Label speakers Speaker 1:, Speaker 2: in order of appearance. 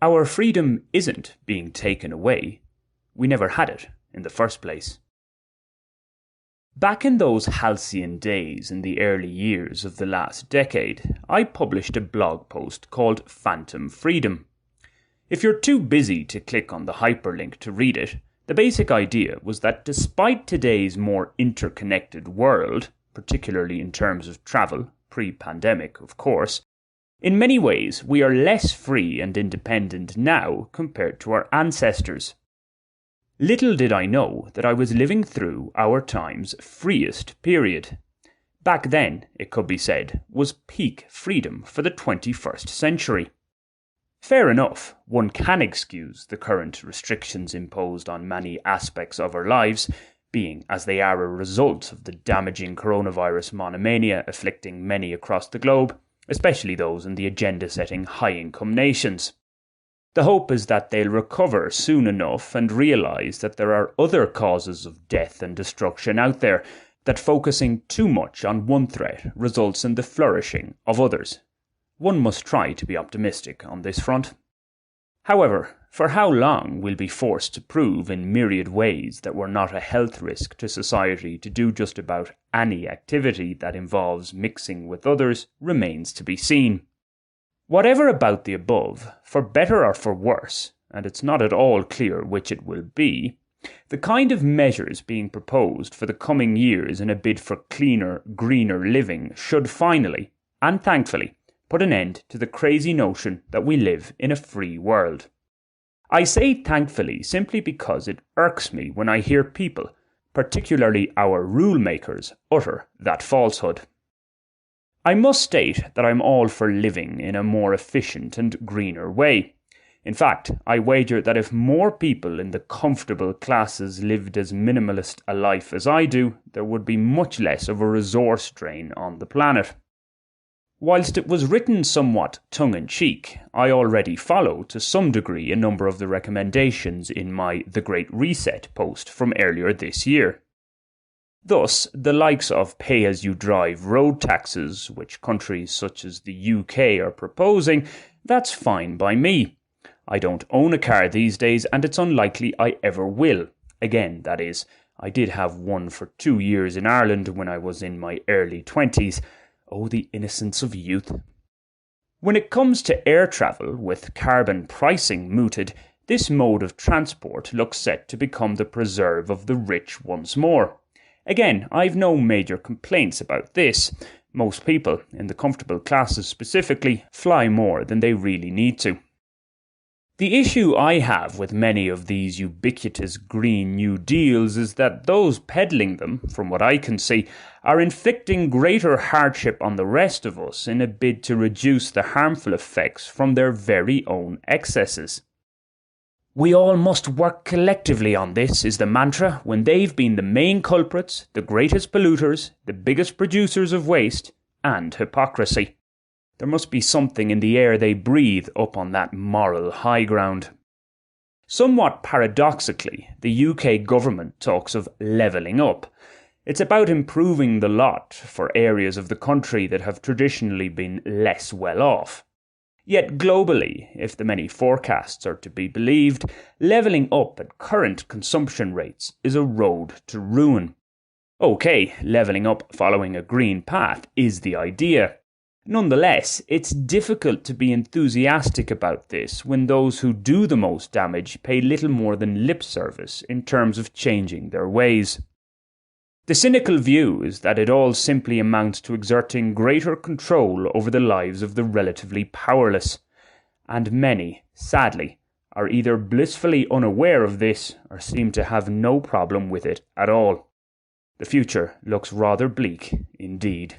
Speaker 1: Our freedom isn't being taken away. We never had it in the first place. Back in those halcyon days in the early years of the last decade, I published a blog post called Phantom Freedom. If you're too busy to click on the hyperlink to read it, the basic idea was that despite today's more interconnected world, particularly in terms of travel, pre-pandemic of course, in many ways we are less free and independent now compared to our ancestors. Little did I know that I was living through our time's freest period. Back then, it could be said, was peak freedom for the 21st century. Fair enough, one can excuse the current restrictions imposed on many aspects of our lives, being as they are a result of the damaging coronavirus monomania afflicting many across the globe, especially those in the agenda-setting high-income nations. The hope is that they'll recover soon enough and realise that there are other causes of death and destruction out there, that focusing too much on one threat results in the flourishing of others. One must try to be optimistic on this front. However, for how long we'll be forced to prove in myriad ways that we're not a health risk to society to do just about any activity that involves mixing with others remains to be seen. Whatever about the above, for better or for worse, and it's not at all clear which it will be, the kind of measures being proposed for the coming years in a bid for cleaner, greener living should finally, and thankfully, put an end to the crazy notion that we live in a free world. I say thankfully simply because it irks me when I hear people, particularly our rule makers, utter that falsehood. I must state that I'm all for living in a more efficient and greener way. In fact, I wager that if more people in the comfortable classes lived as minimalist a life as I do, there would be much less of a resource drain on the planet. Whilst it was written somewhat tongue-in-cheek, I already follow to some degree a number of the recommendations in my The Great Reset post from earlier this year. Thus, the likes of pay-as-you-drive road taxes, which countries such as the UK are proposing, that's fine by me. I don't own a car these days, and it's unlikely I ever will. Again, that is, I did have one for 2 years in Ireland when I was in my early 20s. Oh, the innocence of youth. When it comes to air travel, with carbon pricing mooted, this mode of transport looks set to become the preserve of the rich once more. Again, I've no major complaints about this. Most people, in the comfortable classes specifically, fly more than they really need to. The issue I have with many of these ubiquitous Green New Deals is that those peddling them, from what I can see, are inflicting greater hardship on the rest of us in a bid to reduce the harmful effects from their very own excesses. We all must work collectively on this is the mantra when they've been the main culprits, the greatest polluters, the biggest producers of waste, and hypocrisy. There must be something in the air they breathe up on that moral high ground. Somewhat paradoxically, the UK government talks of levelling up. It's about improving the lot for areas of the country that have traditionally been less well off. Yet globally, if the many forecasts are to be believed, levelling up at current consumption rates is a road to ruin. OK, levelling up following a green path is the idea. Nonetheless, it's difficult to be enthusiastic about this when those who do the most damage pay little more than lip service in terms of changing their ways. The cynical view is that it all simply amounts to exerting greater control over the lives of the relatively powerless, and many, sadly, are either blissfully unaware of this or seem to have no problem with it at all. The future looks rather bleak indeed.